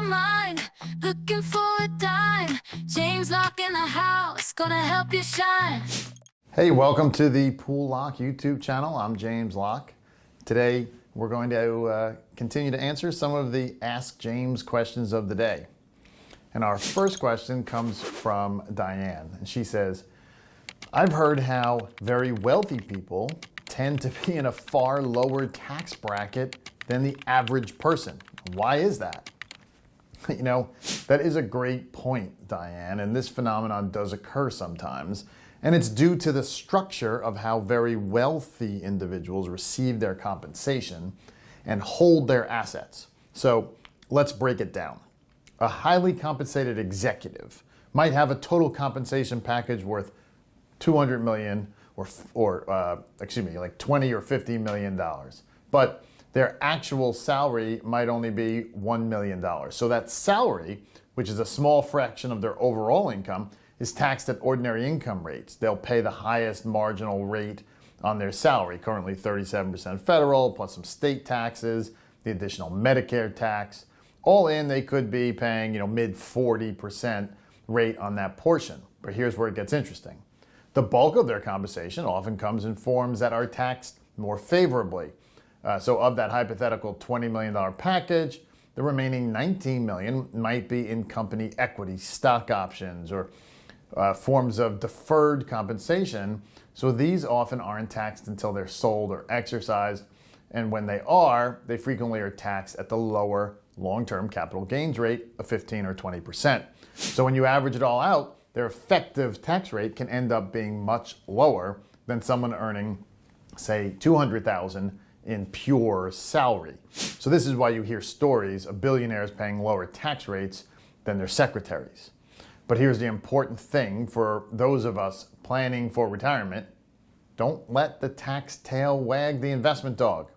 mind, looking for a dime. James Locke in the house, gonna help you shine. Hey, welcome to the Poole Locke YouTube channel. I'm James Locke. Today we're going to continue to answer some of the Ask James questions of the day. And our first question comes from Diane, and she says, I've heard how very wealthy people tend to be in a far lower tax bracket than the average person. Why is that? You know, that is a great point, Diane, and this phenomenon does occur sometimes, and it's due to the structure of how very wealthy individuals receive their compensation and hold their assets. So let's break it down. A highly compensated executive might have a total compensation package worth $200 million or like 20 or $50 million. But their actual salary might only be $1 million. So that salary, which is a small fraction of their overall income, is taxed at ordinary income rates. They'll pay the highest marginal rate on their salary, currently 37% federal, plus some state taxes, the additional Medicare tax. All in, they could be paying, mid 40% rate on that portion. But here's where it gets interesting. The bulk of their compensation often comes in forms that are taxed more favorably. So of that hypothetical $20 million package, the remaining $19 million might be in company equity, stock options, or forms of deferred compensation. So these often aren't taxed until they're sold or exercised. And when they are, they frequently are taxed at the lower long-term capital gains rate of 15 or 20%. So when you average it all out, their effective tax rate can end up being much lower than someone earning, say, $200,000 in pure salary. So this is why you hear stories of billionaires paying lower tax rates than their secretaries. But here's the important thing for those of us planning for retirement. Don't let the tax tail wag the investment dog.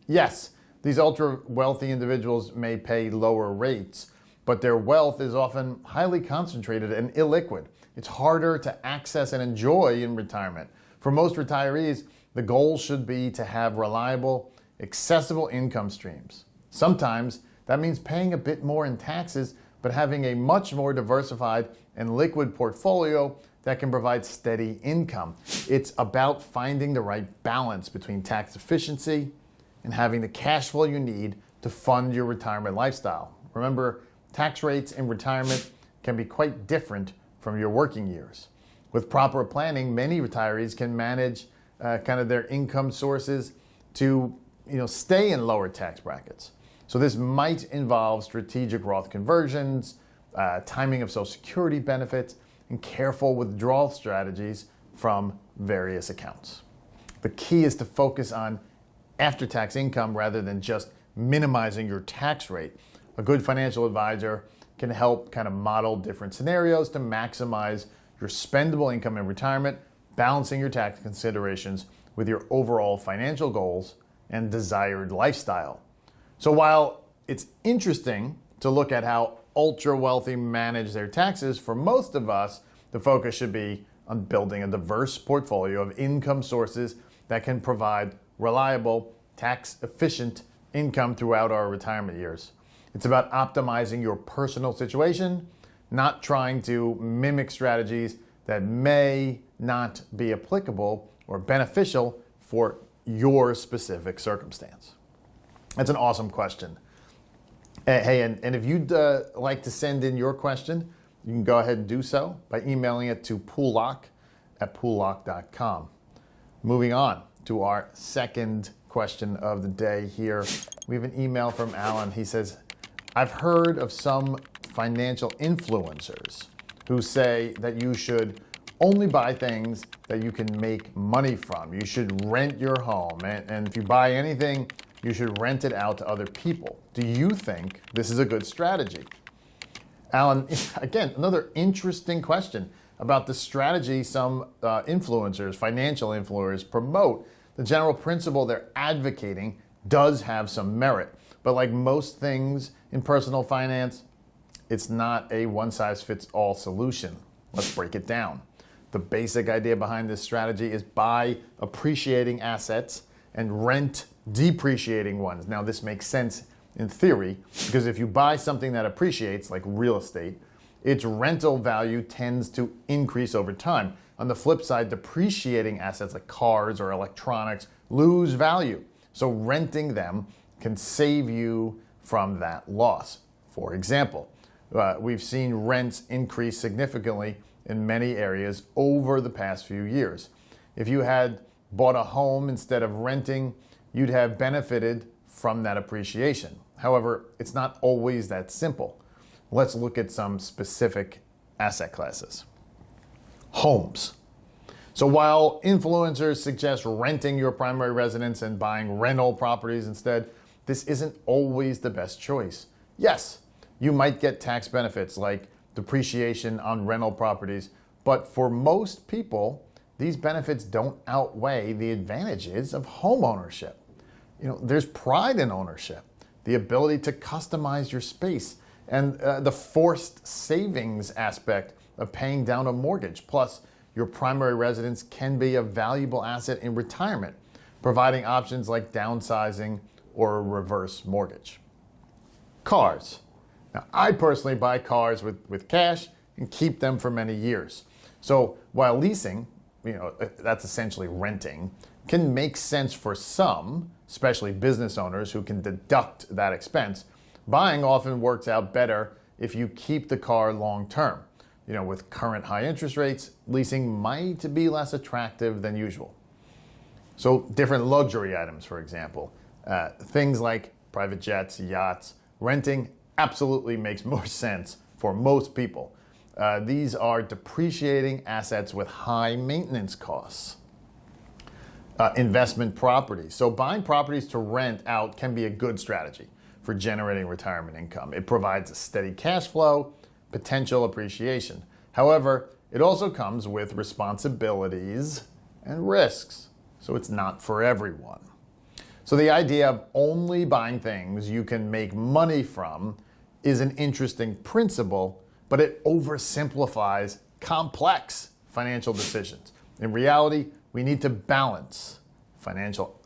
Yes, these ultra wealthy individuals may pay lower rates, but their wealth is often highly concentrated and illiquid. It's harder to access and enjoy in retirement. For most retirees, the goal should be to have reliable, accessible income streams. Sometimes that means paying a bit more in taxes, but having a much more diversified and liquid portfolio that can provide steady income. It's about finding the right balance between tax efficiency and having the cash flow you need to fund your retirement lifestyle. Remember, tax rates in retirement can be quite different from your working years. With proper planning, many retirees can manage kind of their income sources to stay in lower tax brackets. So this might involve strategic Roth conversions, timing of Social Security benefits, and careful withdrawal strategies from various accounts. The key is to focus on after-tax income rather than just minimizing your tax rate. A good financial advisor can help kind of model different scenarios to maximize your spendable income in retirement, balancing your tax considerations with your overall financial goals and desired lifestyle. So while it's interesting to look at how ultra wealthy manage their taxes, for most of us, the focus should be on building a diverse portfolio of income sources that can provide reliable, tax-efficient income throughout our retirement years. It's about optimizing your personal situation, not trying to mimic strategies that may not be applicable or beneficial for your specific circumstance. That's an awesome question. Hey, and if you'd like to send in your question, you can go ahead and do so by emailing it to poollocke@poollocke.com. Moving on to our second question of the day here. We have an email from Alan. He says, I've heard of some financial influencers who say that you should only buy things that you can make money from. You should rent your home, and if you buy anything, you should rent it out to other people. Do you think this is a good strategy? Alan, again, another interesting question about the strategy some influencers, financial influencers, promote. The general principle they're advocating does have some merit, but like most things in personal finance, it's not a one-size-fits-all solution. Let's break it down. The basic idea behind this strategy is buy appreciating assets and rent depreciating ones. Now, this makes sense in theory, because if you buy something that appreciates, like real estate, its rental value tends to increase over time. On the flip side, depreciating assets like cars or electronics lose value. So renting them can save you from that loss. For example, we've seen rents increase significantly in many areas over the past few years. If you had bought a home instead of renting, you'd have benefited from that appreciation. However, it's not always that simple. Let's look at some specific asset classes. Homes. So while influencers suggest renting your primary residence and buying rental properties instead, this isn't always the best choice. Yes, you might get tax benefits like depreciation on rental properties, but for most people, these benefits don't outweigh the advantages of home ownership. There's pride in ownership, the ability to customize your space, and the forced savings aspect of paying down a mortgage. Plus, your primary residence can be a valuable asset in retirement, providing options like downsizing or a reverse mortgage. Cars. Now, I personally buy cars with cash and keep them for many years. So while leasing, that's essentially renting, can make sense for some, especially business owners who can deduct that expense, buying often works out better if you keep the car long term. With current high interest rates, leasing might be less attractive than usual. So different luxury items, for example, things like private jets, yachts, renting absolutely makes more sense for most people. These are depreciating assets with high maintenance costs. Investment properties. So buying properties to rent out can be a good strategy for generating retirement income. It provides a steady cash flow, potential appreciation. However, it also comes with responsibilities and risks, so it's not for everyone. So the idea of only buying things you can make money from is an interesting principle, but it oversimplifies complex financial decisions. In reality, we need to balance financial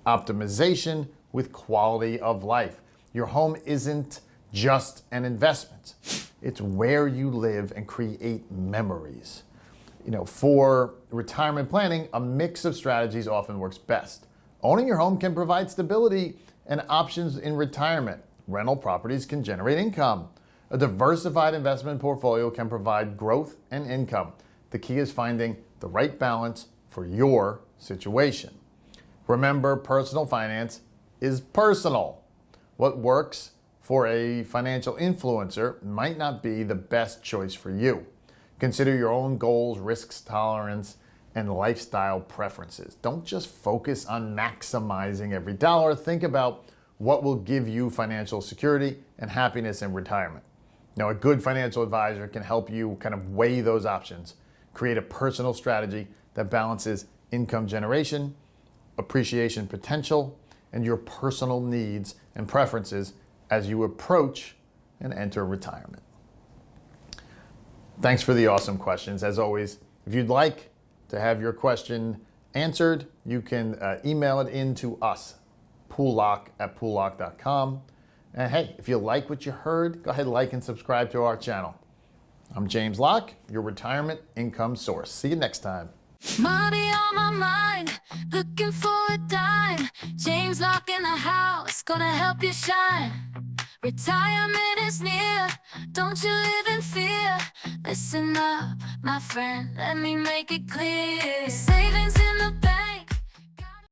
optimization with quality of life. Your home isn't just an investment. It's where you live and create memories. For retirement planning, a mix of strategies often works best. Owning your home can provide stability and options in retirement. Rental properties can generate income. A diversified investment portfolio can provide growth and income. The key is finding the right balance for your situation. Remember, personal finance is personal. What works for a financial influencer might not be the best choice for you. Consider your own goals, risks, tolerance, and lifestyle preferences. Don't just focus on maximizing every dollar. Think about what will give you financial security and happiness in retirement. Now, a good financial advisor can help you kind of weigh those options, create a personal strategy that balances income generation, appreciation potential, and your personal needs and preferences as you approach and enter retirement. Thanks for the awesome questions. As always, if you'd like to have your question answered, you can email it in to us, poolelock@poolelock.com. And hey, if you like what you heard, go ahead and like and subscribe to our channel. I'm James Locke, your retirement income source. See you next time. Money on my mind, looking for a dime. James Locke in the house, gonna help you shine. Retirement is near, don't you live in fear. Listen up, my friend, let me make it clear. Saving